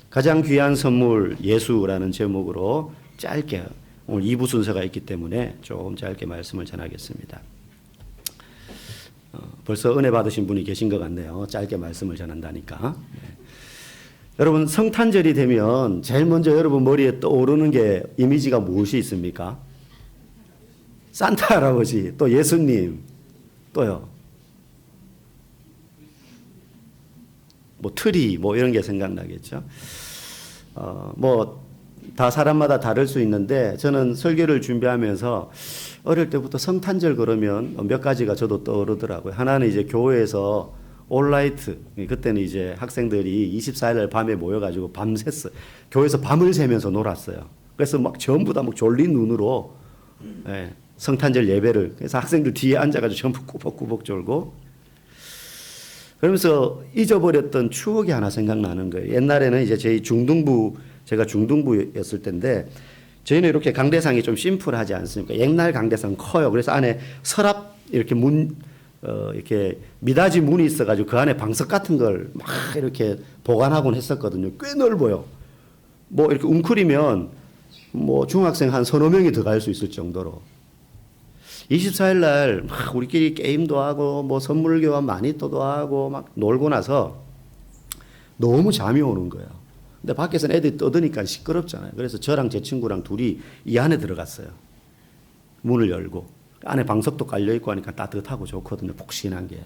가장 귀한 선물 예수라는 제목으로 짧게 오늘 2부 순서가 있기 때문에 조금 짧게 말씀을 전하겠습니다. 벌써 은혜 받으신 분이 계신 것 같네요. 짧게 말씀을 전한다니까. 여러분 성탄절이 되면 제일 먼저 여러분 머리에 떠오르는 게 이미지가 무엇이 있습니까? 산타 할아버지, 또 예수님, 또요. 뭐 트리, 뭐 이런 게 생각나겠죠. 다 사람마다 다를 수 있는데 저는 설교를 준비하면서 어릴 때부터 성탄절 그러면 몇 가지가 저도 떠오르더라고요. 하나는 이제 교회에서 올라이트, 그때는 이제 학생들이 24일 밤에 모여가지고 밤샜어요. 교회에서 밤을 새면서 놀았어요. 그래서 막 전부 다 막 졸린 눈으로 성탄절 예배를, 그래서 학생들 뒤에 앉아가지고 전부 꾸벅꾸벅 졸고, 그러면서 잊어버렸던 추억이 하나 생각나는 거예요. 옛날에는 이제 제가 중등부였을 때인데, 저희는 이렇게 강대상이 좀 심플하지 않습니까? 옛날 강대상 커요. 그래서 안에 서랍 이렇게 이렇게 미닫이 문이 있어가지고 그 안에 방석 같은 걸 막 이렇게 보관하곤 했었거든요. 꽤 넓어요. 뭐 이렇게 웅크리면 뭐 중학생 한 서너 명이 들어갈 수 있을 정도로. 24일 날 막 우리끼리 게임도 하고 뭐 선물 교환 마니또도 하고 막 놀고 나서 너무 잠이 오는 거예요. 근데 밖에서는 애들이 떠드니까 시끄럽잖아요. 그래서 저랑 제 친구랑 둘이 이 안에 들어갔어요. 문을 열고. 안에 방석도 깔려있고 하니까 따뜻하고 좋거든요. 폭신한 게.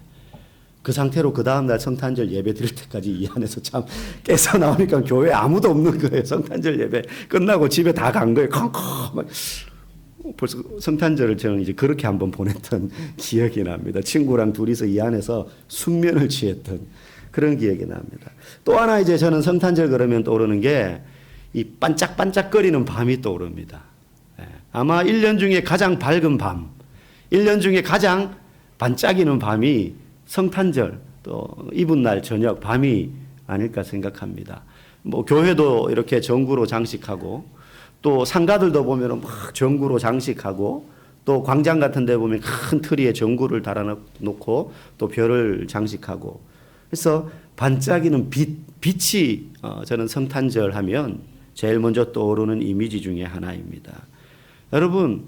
그 상태로 그 다음날 성탄절 예배 드릴 때까지 이 안에서 참 깨서 나오니까 교회에 아무도 없는 거예요. 성탄절 예배 끝나고 집에 다 간 거예요. 컴컴. 벌써 성탄절을 저는 이제 그렇게 한번 보냈던 기억이 납니다. 친구랑 둘이서 이 안에서 숙면을 취했던 그런 기억이 납니다. 또 하나 이제 저는 성탄절 그러면 떠오르는 게 이 반짝반짝거리는 밤이 떠오릅니다. 아마 1년 중에 가장 밝은 밤, 1년 중에 가장 반짝이는 밤이 성탄절 또 이브날 저녁 밤이 아닐까 생각합니다. 뭐 교회도 이렇게 전구로 장식하고 또 상가들도 보면은 막 전구로 장식하고 또 광장 같은 데 보면 큰 트리에 전구를 달아놓고 또 별을 장식하고, 그래서 반짝이는 빛이 저는 성탄절 하면 제일 먼저 떠오르는 이미지 중에 하나입니다. 여러분,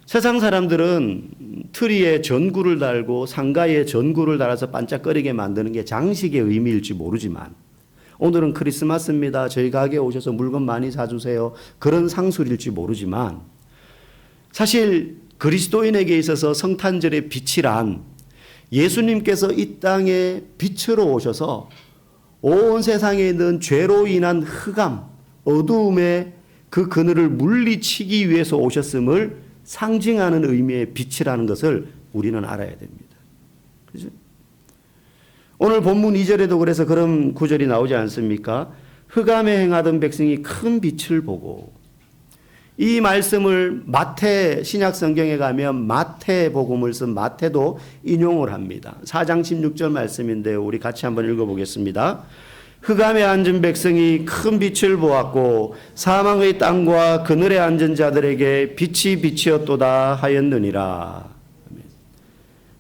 세상 사람들은 트리에 전구를 달고 상가에 전구를 달아서 반짝거리게 만드는 게 장식의 의미일지 모르지만, 오늘은 크리스마스입니다, 저희 가게에 오셔서 물건 많이 사주세요, 그런 상술일지 모르지만, 사실 그리스도인에게 있어서 성탄절의 빛이란 예수님께서 이 땅에 빛으로 오셔서 온 세상에 있는 죄로 인한 흑암, 어두움의 그 그늘을 물리치기 위해서 오셨음을 상징하는 의미의 빛이라는 것을 우리는 알아야 됩니다. 그죠? 오늘 본문 2절에도 그래서 그런 구절이 나오지 않습니까? 흑암에 행하던 백성이 큰 빛을 보고, 이 말씀을 마태 신약 성경에 가면 마태복음을 쓴 마태도 인용을 합니다. 4장 16절 말씀인데요. 우리 같이 한번 읽어보겠습니다. 흑암에 앉은 백성이 큰 빛을 보았고 사망의 땅과 그늘에 앉은 자들에게 빛이 빛이었도다 하였느니라.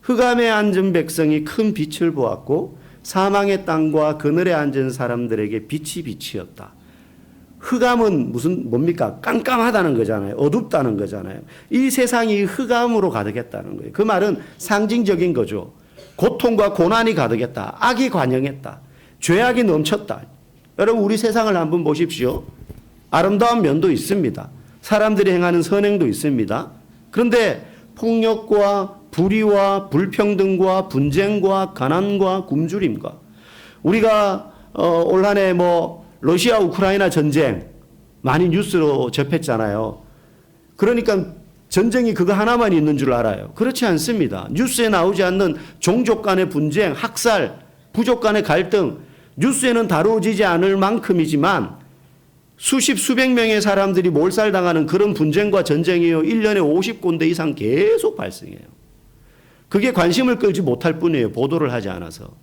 흑암에 앉은 백성이 큰 빛을 보았고 사망의 땅과 그늘에 앉은 사람들에게 빛이 빛이었다. 흑암은 뭡니까? 깜깜하다는 거잖아요. 어둡다는 거잖아요. 이 세상이 흑암으로 가득했다는 거예요. 그 말은 상징적인 거죠. 고통과 고난이 가득했다. 악이 관영했다. 죄악이 넘쳤다. 여러분, 우리 세상을 한번 보십시오. 아름다운 면도 있습니다. 사람들이 행하는 선행도 있습니다. 그런데 폭력과 불의와 불평등과 분쟁과 가난과 굶주림과, 우리가 올 한 해 러시아 우크라이나 전쟁 많이 뉴스로 접했잖아요. 그러니까 전쟁이 그거 하나만 있는 줄 알아요. 그렇지 않습니다. 뉴스에 나오지 않는 종족 간의 분쟁, 학살, 부족 간의 갈등, 뉴스에는 다루어지지 않을 만큼이지만 수백 명의 사람들이 몰살당하는 그런 분쟁과 전쟁이요, 1년에 50군데 이상 계속 발생해요. 그게 관심을 끌지 못할 뿐이에요. 보도를 하지 않아서.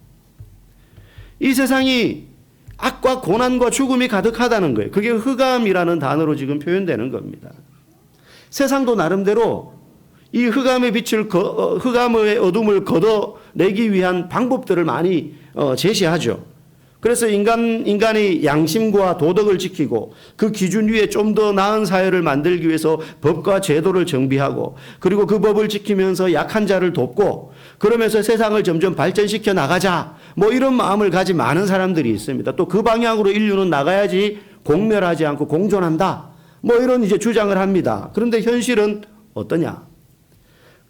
이 세상이 악과 고난과 죽음이 가득하다는 거예요. 그게 흑암이라는 단어로 지금 표현되는 겁니다. 세상도 나름대로 이 흑암의 어둠을 걷어내기 위한 방법들을 많이 제시하죠. 그래서 인간이 양심과 도덕을 지키고 그 기준 위에 좀 더 나은 사회를 만들기 위해서 법과 제도를 정비하고 그리고 그 법을 지키면서 약한 자를 돕고 그러면서 세상을 점점 발전시켜 나가자. 뭐 이런 마음을 가진 많은 사람들이 있습니다. 또 그 방향으로 인류는 나가야지 공멸하지 않고 공존한다. 뭐 이런 이제 주장을 합니다. 그런데 현실은 어떠냐?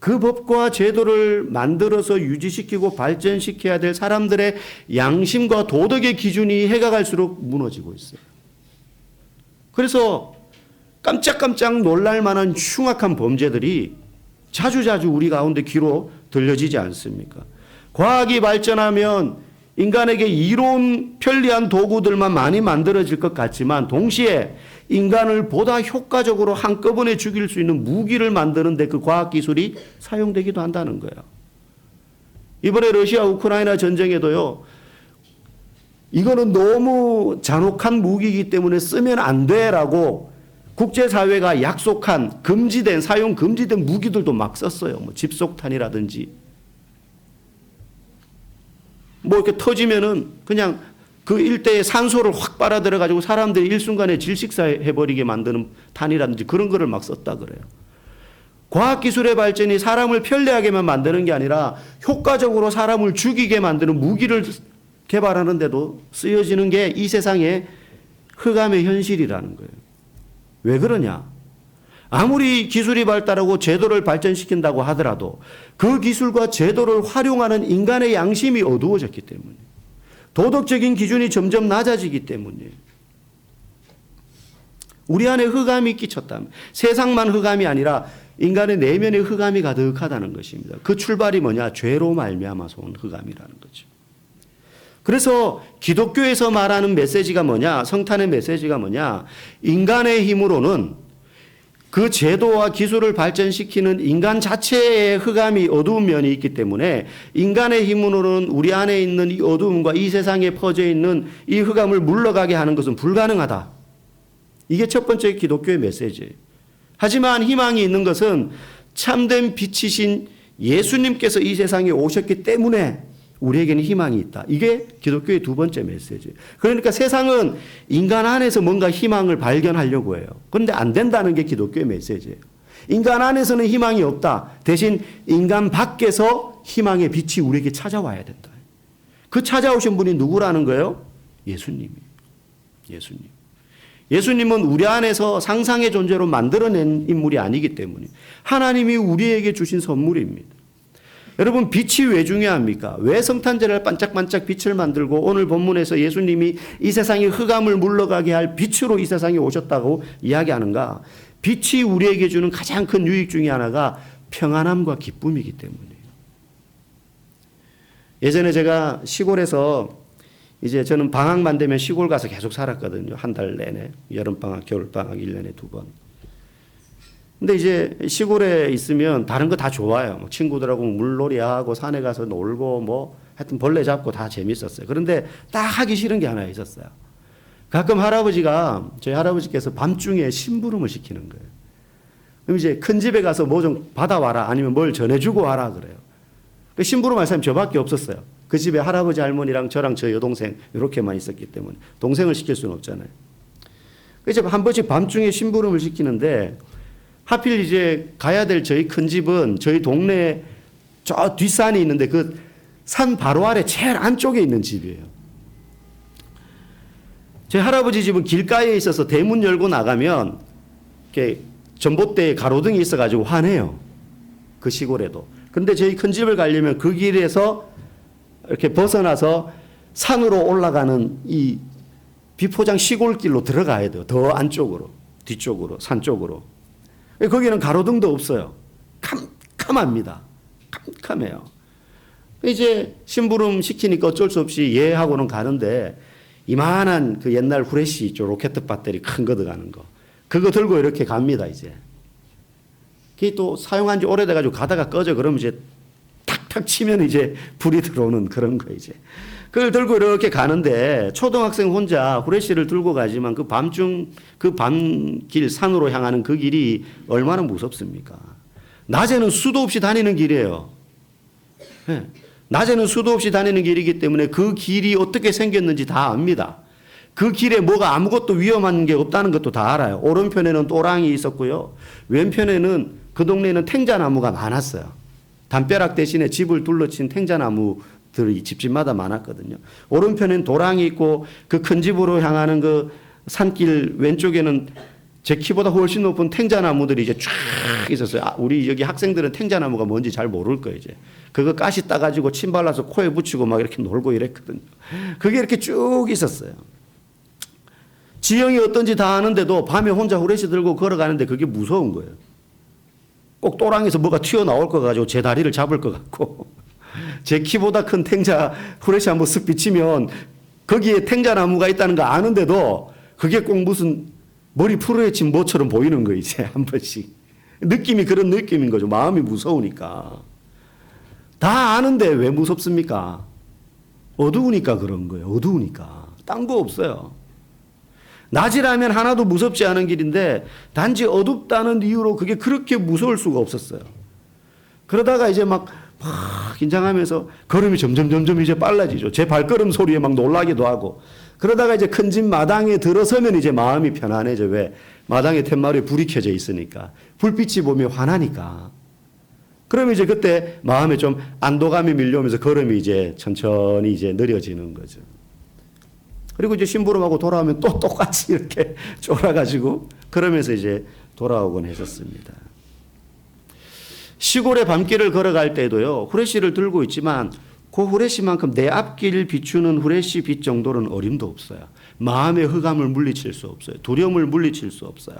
그 법과 제도를 만들어서 유지시키고 발전시켜야 될 사람들의 양심과 도덕의 기준이 해가 갈수록 무너지고 있어요. 그래서 깜짝깜짝 놀랄 만한 흉악한 범죄들이 자주자주 우리 가운데 귀로 들려지지 않습니까? 과학이 발전하면 인간에게 이로운 편리한 도구들만 많이 만들어질 것 같지만 동시에 인간을 보다 효과적으로 한꺼번에 죽일 수 있는 무기를 만드는데 그 과학기술이 사용되기도 한다는 거예요. 이번에 러시아 우크라이나 전쟁에도요. 이거는 너무 잔혹한 무기이기 때문에 쓰면 안 돼라고 국제사회가 약속한 금지된 사용 금지된 무기들도 막 썼어요. 뭐 집속탄이라든지 뭐 이렇게 터지면은 그냥 그 일대에 산소를 확 빨아들여 가지고 사람들이 일순간에 질식사해버리게 만드는 탄이라든지 그런 거를 막 썼다 그래요. 과학기술의 발전이 사람을 편리하게만 만드는 게 아니라 효과적으로 사람을 죽이게 만드는 무기를 개발하는데도 쓰여지는 게 이 세상의 흑암의 현실이라는 거예요. 왜 그러냐? 아무리 기술이 발달하고 제도를 발전시킨다고 하더라도 그 기술과 제도를 활용하는 인간의 양심이 어두워졌기 때문에 도덕적인 기준이 점점 낮아지기 때문에 우리 안에 흑암이 끼쳤다면 세상만 흑암이 아니라 인간의 내면에 흑암이 가득하다는 것입니다. 그 출발이 뭐냐? 죄로 말미암아서 온 흑암이라는 거죠. 그래서 기독교에서 말하는 메시지가 뭐냐? 성탄의 메시지가 뭐냐? 인간의 힘으로는 그 제도와 기술을 발전시키는 인간 자체의 흑암이 어두운 면이 있기 때문에 인간의 힘으로는 우리 안에 있는 이 어두움과 이 세상에 퍼져 있는 이 흑암을 물러가게 하는 것은 불가능하다. 이게 첫 번째 기독교의 메시지예요. 하지만 희망이 있는 것은 참된 빛이신 예수님께서 이 세상에 오셨기 때문에 우리에게는 희망이 있다. 이게 기독교의 두 번째 메시지예요. 그러니까 세상은 인간 안에서 뭔가 희망을 발견하려고 해요. 그런데 안 된다는 게 기독교의 메시지예요. 인간 안에서는 희망이 없다. 대신 인간 밖에서 희망의 빛이 우리에게 찾아와야 된다. 그 찾아오신 분이 누구라는 거예요? 예수님이에요. 예수님. 예수님은 우리 안에서 상상의 존재로 만들어낸 인물이 아니기 때문에 하나님이 우리에게 주신 선물입니다. 여러분 빛이 왜 중요합니까? 왜 성탄절에 반짝반짝 빛을 만들고 오늘 본문에서 예수님이 이 세상의 흑암을 물러가게 할 빛으로 이 세상에 오셨다고 이야기하는가? 빛이 우리에게 주는 가장 큰 유익 중에 하나가 평안함과 기쁨이기 때문이에요. 예전에 제가 시골에서 이제 저는 방학만 되면 시골 가서 계속 살았거든요. 한 달 내내. 여름방학, 겨울방학 1년에 2번. 근데 이제 시골에 있으면 다른 거 다 좋아요. 뭐 친구들하고 물놀이하고 산에 가서 놀고 뭐 하여튼 벌레 잡고 다 재밌었어요. 그런데 딱 하기 싫은 게 하나 있었어요. 가끔 저희 할아버지께서 밤중에 심부름을 시키는 거예요. 그럼 이제 큰 집에 가서 뭐 좀 받아와라 아니면 뭘 전해주고 와라 그래요. 심부름할 사람이 저밖에 없었어요. 그 집에 할아버지 할머니랑 저랑 저 여동생 이렇게만 있었기 때문에 동생을 시킬 수는 없잖아요. 그래서 한 번씩 밤중에 심부름을 시키는데 하필 이제 가야 될 저희 큰 집은 저희 동네 저 뒷산이 있는데 그 산 바로 아래 제일 안쪽에 있는 집이에요. 제 할아버지 집은 길가에 있어서 대문 열고 나가면 이렇게 전봇대에 가로등이 있어가지고 환해요. 그 시골에도. 근데 저희 큰 집을 가려면 그 길에서 이렇게 벗어나서 산으로 올라가는 이 비포장 시골길로 들어가야 돼요. 더 안쪽으로, 뒤쪽으로, 산 쪽으로. 거기는 가로등도 없어요. 캄캄합니다. 캄캄해요. 이제 심부름 시키니까 어쩔 수 없이 예 하고는 가는데 이만한 그 옛날 후레쉬 있죠. 로켓 배터리 큰 거 들어가는 거. 그거 들고 이렇게 갑니다, 이제. 그게 또 사용한 지 오래돼가지고 가다가 꺼져. 그러면 이제 탁탁 치면 이제 불이 들어오는 그런 거 이제. 그걸 들고 이렇게 가는데 초등학생 혼자 후레쉬를 들고 가지만 그 밤중 그 밤길 산으로 향하는 그 길이 얼마나 무섭습니까? 낮에는 수도 없이 다니는 길이에요. 네. 낮에는 수도 없이 다니는 길이기 때문에 그 길이 어떻게 생겼는지 다 압니다. 그 길에 뭐가 아무것도 위험한 게 없다는 것도 다 알아요. 오른편에는 또랑이 있었고요. 왼편에는 그 동네에는 탱자나무가 많았어요. 담벼락 대신에 집을 둘러친 탱자나무들이 집집마다 많았거든요. 오른편엔 도랑이 있고 그 큰 집으로 향하는 그 산길 왼쪽에는 제 키보다 훨씬 높은 탱자나무들이 이제 쫙 있었어요. 우리 여기 학생들은 탱자나무가 뭔지 잘 모를 거예요, 이제. 그거 가시 따가지고 침 발라서 코에 붙이고 막 이렇게 놀고 이랬거든요. 그게 이렇게 쭉 있었어요. 지형이 어떤지 다 아는데도 밤에 혼자 후레쉬 들고 걸어가는데 그게 무서운 거예요. 꼭 또랑에서 뭐가 튀어나올 것 가지고 제 다리를 잡을 것 같고 제 키보다 큰 탱자 후레쉬 한번 쓱 비치면 거기에 탱자나무가 있다는 거 아는데도 그게 꼭 무슨 머리 풀어헤친 뭐처럼 보이는 거예요, 이제 한 번씩. 느낌이 그런 느낌인 거죠. 마음이 무서우니까. 다 아는데 왜 무섭습니까? 어두우니까 그런 거예요. 어두우니까. 딴 거 없어요. 낮이라면 하나도 무섭지 않은 길인데 단지 어둡다는 이유로 그게 그렇게 무서울 수가 없었어요. 그러다가 이제 막 긴장하면서 걸음이 점점 이제 빨라지죠. 제 발걸음 소리에 막 놀라기도 하고. 그러다가 이제 큰 집 마당에 들어서면 이제 마음이 편안해져. 왜? 마당에 툇마루에 불이 켜져 있으니까. 불빛이 보면 환하니까. 그러면 이제 그때 마음에 좀 안도감이 밀려오면서 걸음이 이제 천천히 이제 느려지는 거죠. 그리고 이제 심부름하고 돌아오면 또 똑같이 이렇게 쫄아가지고 그러면서 이제 돌아오곤 했었습니다. 시골의 밤길을 걸어갈 때도요, 후레쉬를 들고 있지만 그 후레쉬만큼 내 앞길 비추는 후레쉬 빛 정도는 어림도 없어요. 마음의 흑암을 물리칠 수 없어요. 두려움을 물리칠 수 없어요.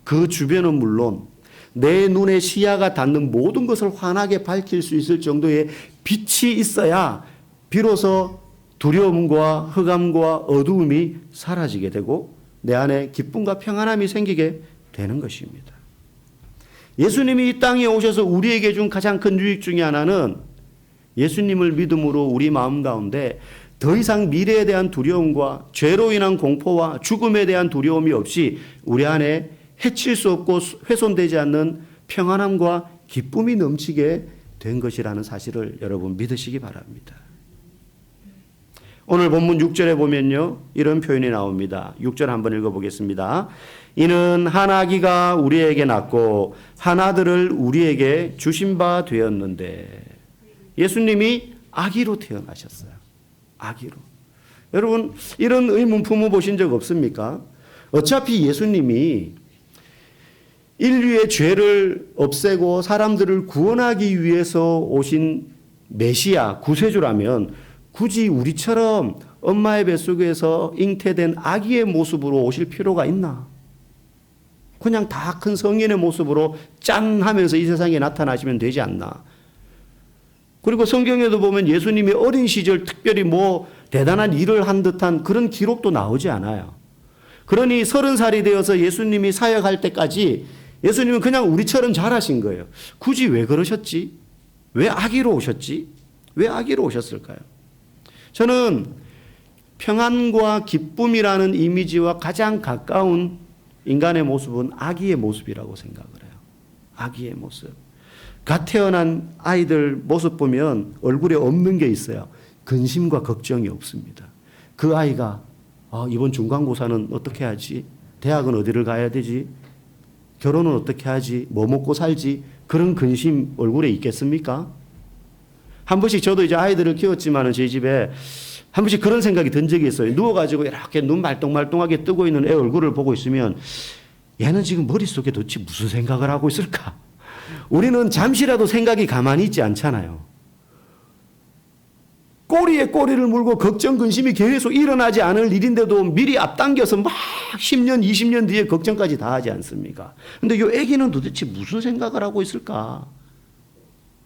그 주변은 물론 내 눈에 시야가 닿는 모든 것을 환하게 밝힐 수 있을 정도의 빛이 있어야 비로소 두려움과 흑암과 어두움이 사라지게 되고 내 안에 기쁨과 평안함이 생기게 되는 것입니다. 예수님이 이 땅에 오셔서 우리에게 준 가장 큰 유익 중에 하나는 예수님을 믿음으로 우리 마음 가운데 더 이상 미래에 대한 두려움과 죄로 인한 공포와 죽음에 대한 두려움이 없이 우리 안에 해칠 수 없고 훼손되지 않는 평안함과 기쁨이 넘치게 된 것이라는 사실을 여러분 믿으시기 바랍니다. 오늘 본문 6절에 보면요, 이런 표현이 나옵니다. 6절 한번 읽어보겠습니다. 이는 한 아기가 우리에게 낳고 한 아들을 우리에게 주신 바 되었는데. 예수님이 아기로 태어나셨어요. 아기로. 여러분, 이런 의문 품어보신 적 없습니까? 어차피 예수님이 인류의 죄를 없애고 사람들을 구원하기 위해서 오신 메시아, 구세주라면 굳이 우리처럼 엄마의 뱃속에서 잉태된 아기의 모습으로 오실 필요가 있나? 그냥 다 큰 성인의 모습으로 짠 하면서 이 세상에 나타나시면 되지 않나? 그리고 성경에도 보면 예수님이 어린 시절 특별히 뭐 대단한 일을 한 듯한 그런 기록도 나오지 않아요. 그러니 30살이 되어서 예수님이 사역할 때까지 예수님은 그냥 우리처럼 자라신 거예요. 굳이 왜 그러셨지? 왜 아기로 오셨지? 왜 아기로 오셨을까요? 저는 평안과 기쁨이라는 이미지와 가장 가까운 인간의 모습은 아기의 모습이라고 생각을 해요. 아기의 모습. 갓 태어난 아이들 모습 보면 얼굴에 없는 게 있어요. 근심과 걱정이 없습니다. 그 아이가 이번 중간고사는 어떻게 하지? 대학은 어디를 가야 되지? 결혼은 어떻게 하지? 뭐 먹고 살지? 그런 근심 얼굴에 있겠습니까? 한 번씩 저도 이제 아이들을 키웠지만 저희 집에 한 번씩 그런 생각이 든 적이 있어요. 누워가지고 이렇게 눈 말똥말똥하게 뜨고 있는 애 얼굴을 보고 있으면 얘는 지금 머릿속에 도대체 무슨 생각을 하고 있을까? 우리는 잠시라도 생각이 가만히 있지 않잖아요. 꼬리에 꼬리를 물고 걱정, 근심이 계속 일어나지 않을 일인데도 미리 앞당겨서 막 10년, 20년 뒤에 걱정까지 다 하지 않습니까? 근데 이 애기는 도대체 무슨 생각을 하고 있을까?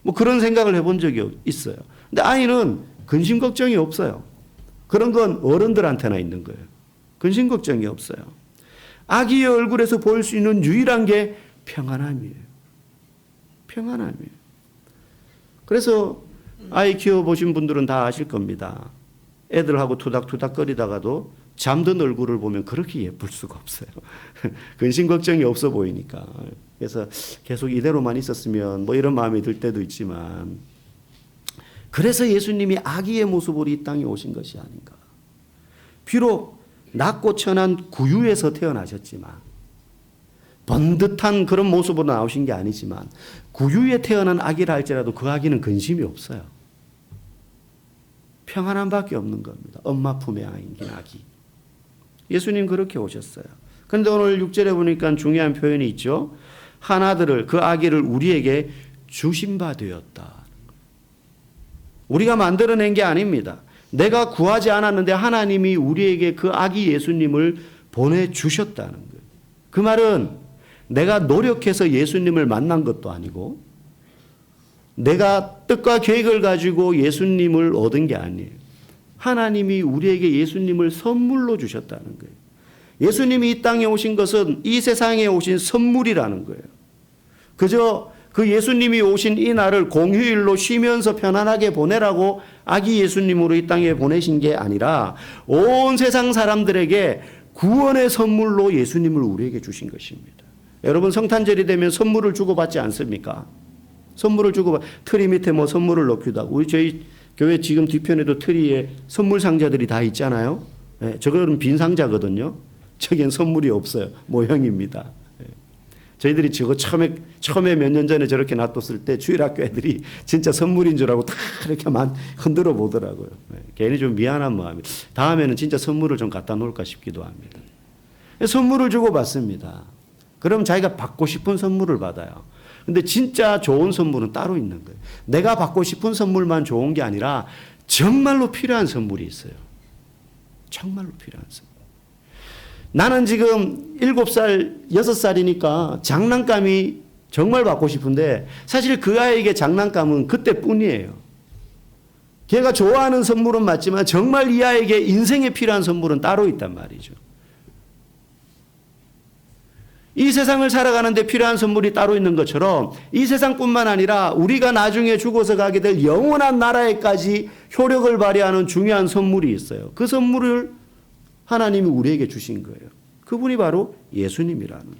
뭐 그런 생각을 해본 적이 있어요. 근데 아이는 근심, 걱정이 없어요. 그런 건 어른들한테나 있는 거예요. 근심, 걱정이 없어요. 아기의 얼굴에서 보일 수 있는 유일한 게 평안함이에요. 평안함이에요. 그래서 아이 키워보신 분들은 다 아실 겁니다. 애들하고 투닥투닥 거리다가도 잠든 얼굴을 보면 그렇게 예쁠 수가 없어요. 근심 걱정이 없어 보이니까. 그래서 계속 이대로만 있었으면 뭐 이런 마음이 들 때도 있지만 그래서 예수님이 아기의 모습으로 이 땅에 오신 것이 아닌가. 비록 낮고 천한 구유에서 태어나셨지만, 번듯한 그런 모습으로 나오신 게 아니지만, 구유에 태어난 아기라 할지라도 그 아기는 근심이 없어요. 평안함밖에 없는 겁니다. 엄마 품에 안긴 아기. 예수님 그렇게 오셨어요. 그런데 오늘 6절에 보니까 중요한 표현이 있죠. 한 아들을, 그 아기를 우리에게 주신 바 되었다. 우리가 만들어낸 게 아닙니다. 내가 구하지 않았는데 하나님이 우리에게 그 아기 예수님을 보내주셨다는 거예요. 그 말은 내가 노력해서 예수님을 만난 것도 아니고, 내가 뜻과 계획을 가지고 예수님을 얻은 게 아니에요. 하나님이 우리에게 예수님을 선물로 주셨다는 거예요. 예수님이 이 땅에 오신 것은 이 세상에 오신 선물이라는 거예요. 그저 그 예수님이 오신 이 날을 공휴일로 쉬면서 편안하게 보내라고 아기 예수님으로 이 땅에 보내신 게 아니라 온 세상 사람들에게 구원의 선물로 예수님을 우리에게 주신 것입니다. 여러분, 성탄절이 되면 선물을 주고받지 않습니까? 선물을 트리 밑에 뭐 선물을 넣기도 하고, 저희 교회 지금 뒤편에도 트리에 선물 상자들이 다 있잖아요. 네, 저거는 빈 상자거든요. 저기엔 선물이 없어요. 모형입니다. 네. 저희들이 저거 처음에 몇 년 전에 저렇게 놔뒀을 때 주일학교 애들이 진짜 선물인 줄 알고 다 이렇게만 흔들어 보더라고요. 네, 괜히 좀 미안한 마음이. 다음에는 진짜 선물을 좀 갖다 놓을까 싶기도 합니다. 선물을 주고받습니다. 그럼 자기가 받고 싶은 선물을 받아요. 근데 진짜 좋은 선물은 따로 있는 거예요. 내가 받고 싶은 선물만 좋은 게 아니라 정말로 필요한 선물이 있어요. 정말로 필요한 선물. 나는 지금 7살, 6살이니까 장난감이 정말 받고 싶은데 사실 그 아이에게 장난감은 그때뿐이에요. 걔가 좋아하는 선물은 맞지만 정말 이 아이에게 인생에 필요한 선물은 따로 있단 말이죠. 이 세상을 살아가는데 필요한 선물이 따로 있는 것처럼 이 세상뿐만 아니라 우리가 나중에 죽어서 가게 될 영원한 나라에까지 효력을 발휘하는 중요한 선물이 있어요. 그 선물을 하나님이 우리에게 주신 거예요. 그분이 바로 예수님이라는 거예요.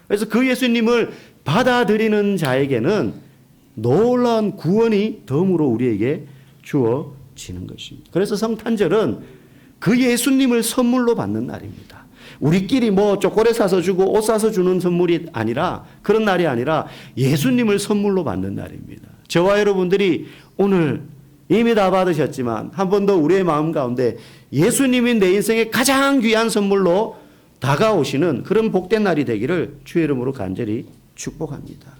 그래서 그 예수님을 받아들이는 자에게는 놀라운 구원이 덤으로 우리에게 주어지는 것입니다. 그래서 성탄절은 그 예수님을 선물로 받는 날입니다. 우리끼리 뭐 초콜릿 사서 주고 옷 사서 주는 선물이 아니라, 그런 날이 아니라 예수님을 선물로 받는 날입니다. 저와 여러분들이 오늘 이미 다 받으셨지만 한 번 더 우리의 마음 가운데 예수님이 내 인생의 가장 귀한 선물로 다가오시는 그런 복된 날이 되기를 주의 이름으로 간절히 축복합니다.